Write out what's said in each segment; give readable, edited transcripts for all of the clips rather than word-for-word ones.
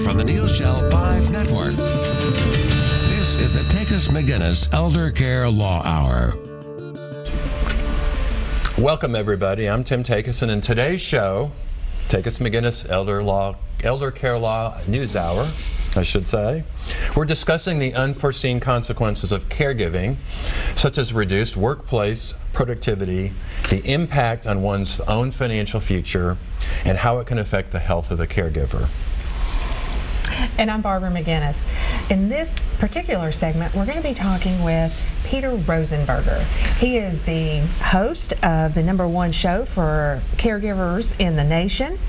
from the NewsChannel 5 network. This is the Takacs McGinnins Elder Care Law Hour. Welcome, everybody. I'm Tim Takacs, and in today's show, Takacs McGinnins Elder Care Law News Hour, I should say, we're discussing the unforeseen consequences of caregiving, such as reduced workplace productivity, the impact on one's own financial future, and how it can affect the health of the caregiver. And I'm Barbara McGinnis. In this particular segment, we're going to be talking with Peter Rosenberger. He is the host of the #1 show for caregivers in the nation,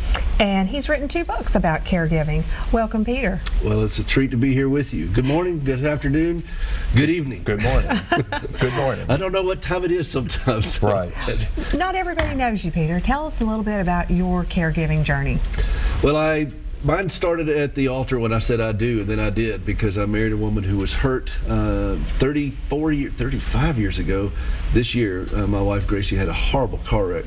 and he's written 2 books about caregiving. Welcome, Peter. Well, it's a treat to be here with you. Good morning, good afternoon, good evening. Good morning. Good morning. I don't know what time it is sometimes. Right. Not everybody knows you, Peter. Tell us a little bit about your caregiving journey. Well, mine started at the altar when I said I do, and then I did, because I married a woman who was hurt 35 years ago. This year, my wife Gracie had a horrible car wreck,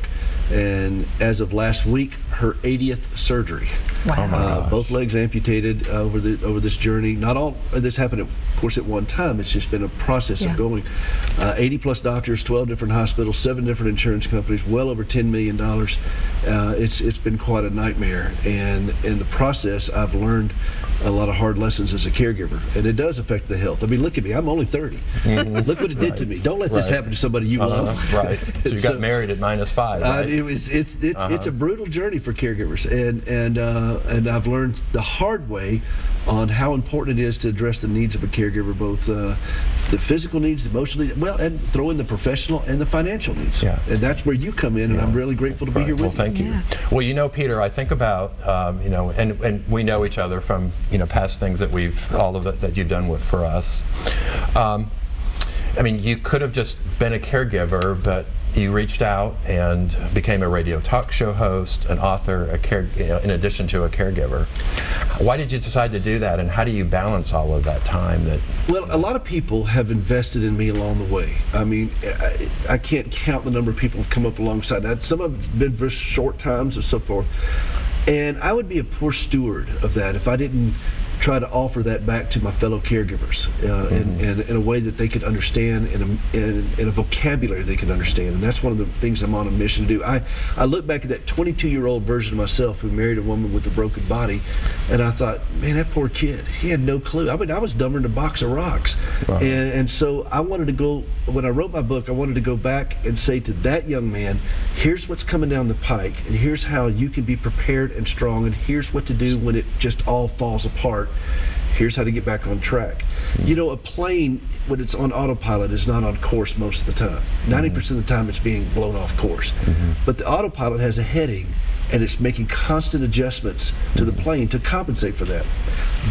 and as of last week, her 80th surgery. Wow. Oh my gosh. Both legs amputated over this journey. Not all this happened, of course, at one time. It's just been a process of going. 80+ doctors, 12 different hospitals, 7 different insurance companies, well over $10 million. It's been quite a nightmare, and in the process, I've learned a lot of hard lessons as a caregiver, and it does affect the health. I mean, look at me. I'm only 30. Look what it did to me. Don't let this happen to somebody you love. Right. So you got married at -5, right? It's a brutal journey for caregivers, and I've learned the hard way on how important it is to address the needs of a caregiver, both the physical needs, the emotional needs, well, and throw in the professional and the financial needs. Yeah. And that's where you come in, and I'm really grateful to be here with you. Well, thank you. Well, you know, Peter, I think about, you know, and we know each other from, you know, past things that all of it that you've done for us. I mean, you could have just been a caregiver, but you reached out and became a radio talk show host, an author, in addition to a caregiver. Why did you decide to do that, and how do you balance all of that time? Well, a lot of people have invested in me along the way. I mean, I can't count the number of people who've come up alongside that. Some of it's been for short times or so forth. And I would be a poor steward of that if I didn't try to offer that back to my fellow caregivers in a way that they could understand, in a vocabulary they can understand. And that's one of the things I'm on a mission to do. I look back at that 22-year-old version of myself who married a woman with a broken body, and I thought, man, that poor kid, he had no clue. I mean, I was dumber than a box of rocks. Wow. And so I wanted to go, when I wrote my book, I wanted to go back and say to that young man, here's what's coming down the pike, and here's how you can be prepared and strong, and here's what to do when it just all falls apart. Here's how to get back on track. You know, a plane, when it's on autopilot, is not on course most of the time. 90% of the time it's being blown off course. But the autopilot has a heading, and it's making constant adjustments to the plane to compensate for that.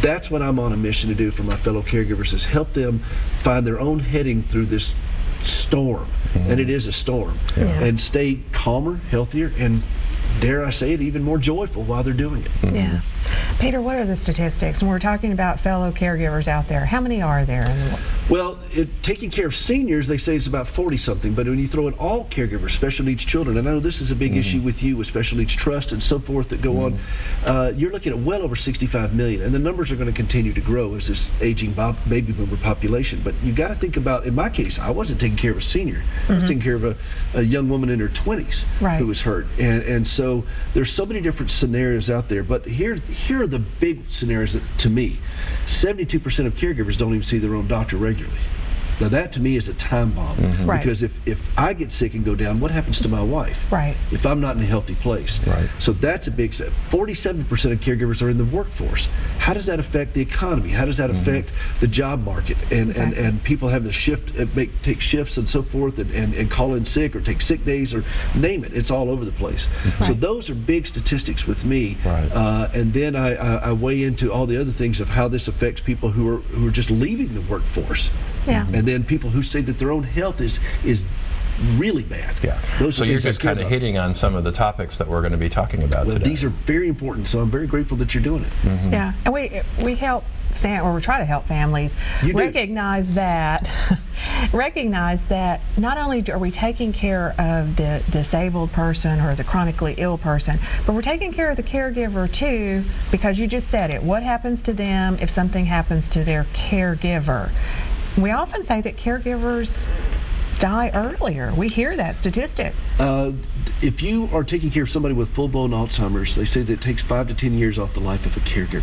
That's what I'm on a mission to do for my fellow caregivers, is help them find their own heading through this storm, and it is a storm, and stay calmer, healthier, and dare I say it, even more joyful while they're doing it. Yeah. Peter, what are the statistics? And we're talking about fellow caregivers out there. How many are there? Well, taking care of seniors, they say it's about 40-something, but when you throw in all caregivers, special needs children, and I know this is a big issue with you with special needs trust and so forth that go on, you're looking at well over 65 million, and the numbers are going to continue to grow as this aging baby boomer population. But you got to think about, in my case, I wasn't taking care of a senior. I was taking care of a young woman in her 20s who was hurt, and so there's so many different scenarios out there. But here are the big scenarios that, to me, 72% of caregivers don't even see their own doctor regularly. Now that to me is a time bomb, because if I get sick and go down, what happens to my wife? If I'm not in a healthy place. So that's a big set. 47% of caregivers are in the workforce. How does that affect the economy? How does that affect the job market? And people having to shift, take shifts and so forth, and call in sick or take sick days or name it. It's all over the place. So those are big statistics with me. And then I weigh into all the other things of how this affects people who are just leaving the workforce. And then people who say that their own health is really bad. So you're just kind of hitting on some of the topics that we're going to be talking about today. These are very important, so I'm very grateful that you're doing it. And we help or try to help families recognize that not only are we taking care of the disabled person or the chronically ill person, but we're taking care of the caregiver too, because you just said it. What happens to them if something happens to their caregiver? We often say that caregivers die earlier. We hear that statistic. If you are taking care of somebody with full-blown Alzheimer's, they say that it takes 5 to 10 years off the life of a caregiver.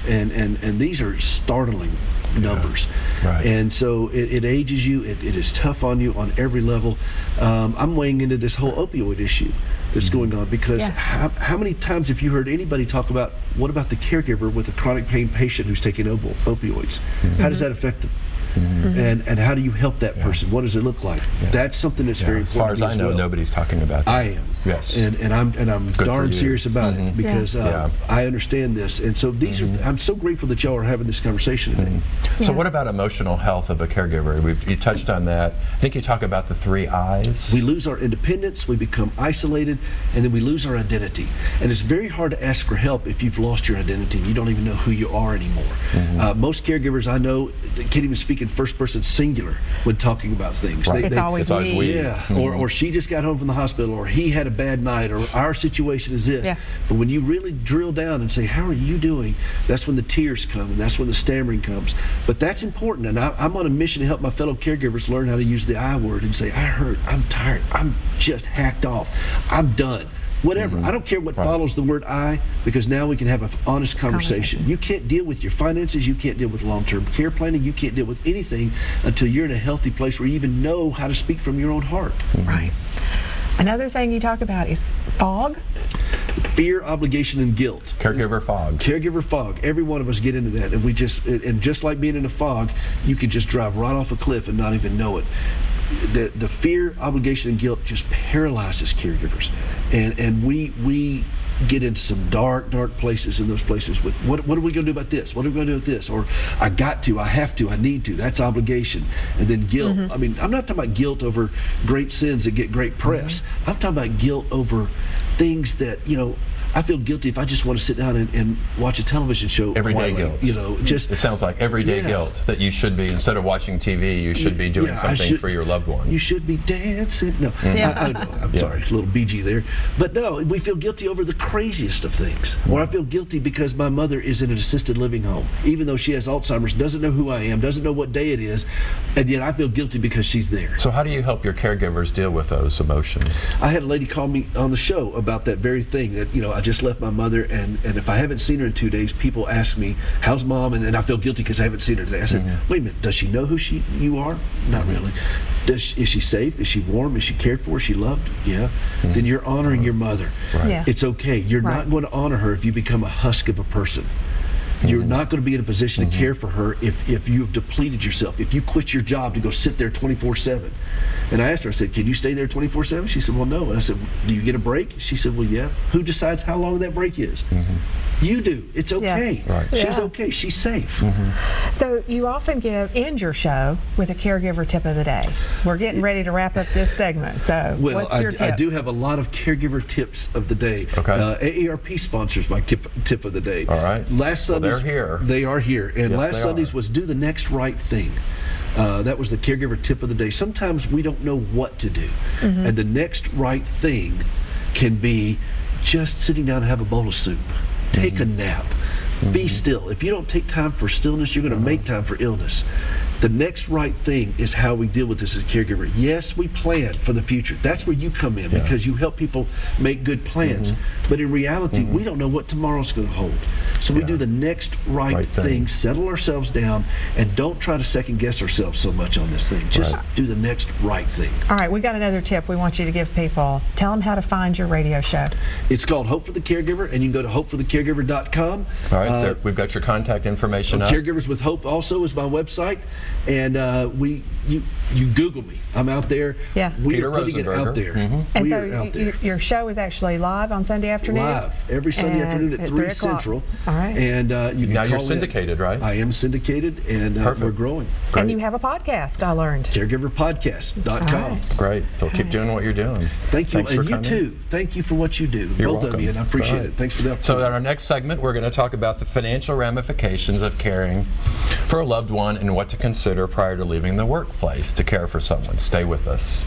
And these are startling numbers. Right. And so it ages you. It is tough on you on every level. I'm weighing into this whole opioid issue that's going on, because how many times have you heard anybody talk about, what about the caregiver with a chronic pain patient who's taking opioids? How does that affect them? And how do you help that person? What does it look like? That's something that's very important. As far as I know, nobody's talking about that. I am. Yes. And I'm darn serious about it, because I understand this. And so these are, I'm so grateful that y'all are having this conversation today. So what about emotional health of a caregiver? You touched on that. I think you talk about the 3 I's. We lose our independence, we become isolated, and then we lose our identity. And it's very hard to ask for help if you've lost your identity and you don't even know who you are anymore. Most caregivers I know can't even speak in first person singular when talking about things. Right. It's always we. Yeah, or she just got home from the hospital, or he had a bad night, or our situation is this. But when you really drill down and say, how are you doing? That's when the tears come, and that's when the stammering comes. But that's important, and I'm on a mission to help my fellow caregivers learn how to use the I word and say, I hurt, I'm tired, I'm just hacked off, I'm done. Whatever. I don't care what follows the word I, because now we can have an honest conversation. You can't deal with your finances, you can't deal with long-term care planning, you can't deal with anything until you're in a healthy place where you even know how to speak from your own heart. Right. Another thing you talk about is fog. Fear, obligation, and guilt. Caregiver fog. Caregiver fog. Every one of us get into that, and just like being in a fog, you can just drive right off a cliff and not even know it. The fear, obligation, and guilt just paralyzes caregivers, and we get in some dark places in those places with what are we going to do about this? What are we going to do with this? Or I got to, I have to, I need to. That's obligation. And then guilt. I mean, I'm not talking about guilt over great sins that get great press. I'm talking about guilt over things that, I feel guilty if I just want to sit down and watch a television show. Everyday guilt. Just it sounds like everyday guilt that you should be, instead of watching TV, you should be doing something for your loved one. You should be dancing. No, I know. I'm sorry, a little BG there. But no, we feel guilty over the craziest of things. Or I feel guilty because my mother is in an assisted living home, even though she has Alzheimer's, doesn't know who I am, doesn't know what day it is, and yet I feel guilty because she's there. So how do you help your caregivers deal with those emotions? I had a lady call me on the show about that very thing, that I just left my mother, and if I haven't seen her in 2 days, people ask me, how's mom? And then I feel guilty because I haven't seen her today. I said, wait a minute, does she know who you are? Not really. Is she safe? Is she warm? Is she cared for? Is she loved? Yeah. Then you're honoring your mother. It's okay. You're not going to honor her if you become a husk of a person. You're not going to be in a position to care for her if you have depleted yourself, if you quit your job to go sit there 24/7. And I asked her, I said, can you stay there 24/7? She said, well, no. And I said, do you get a break? She said, well, yeah. Who decides how long that break is? You do. It's okay. She's okay. She's safe. So you often end your show with a caregiver tip of the day. We're getting ready to wrap up this segment. So what's your tip? I do have a lot of caregiver tips of the day. Okay. AARP sponsors my tip of the day. All right. Last Sunday. They're here. They are here. And last Sunday's was do the next right thing. That was the caregiver tip of the day. Sometimes we don't know what to do. And the next right thing can be just sitting down and have a bowl of soup. Take a nap. Be still. If you don't take time for stillness, you're going to make time for illness. The next right thing is how we deal with this as a caregiver. Yes, we plan for the future. That's where you come in, because you help people make good plans. But in reality, we don't know what tomorrow's going to hold. So we do the next right thing, settle ourselves down, and don't try to second guess ourselves so much on this thing. Just do the next right thing. All right, we got another tip we want you to give people. Tell them how to find your radio show. It's called Hope for the Caregiver, and you can go to hopeforthecaregiver.com. All right, we've got your contact information up. Caregivers with Hope also is my website. and you Google me. I'm out there. Yeah. We Peter are putting it Rosenberger. out there. And We so are out there. your show is actually live on Sunday afternoons? Live every Sunday afternoon at 3 Central. All right. And you can Now call you're in. syndicated, right? I am syndicated, and we're growing. Great. And you have a podcast, I learned. Caregiverpodcast.com. All right. Great. So keep doing what you're doing. Thank you, Thanks for and you coming. too. Thank you for what you do, You're both welcome. of you, and I appreciate Right. it. Thanks for the So opportunity. in our next segment, we're going to talk about the financial ramifications of caring for a loved one and what to consider prior to leaving the workplace to care for someone. Stay with us.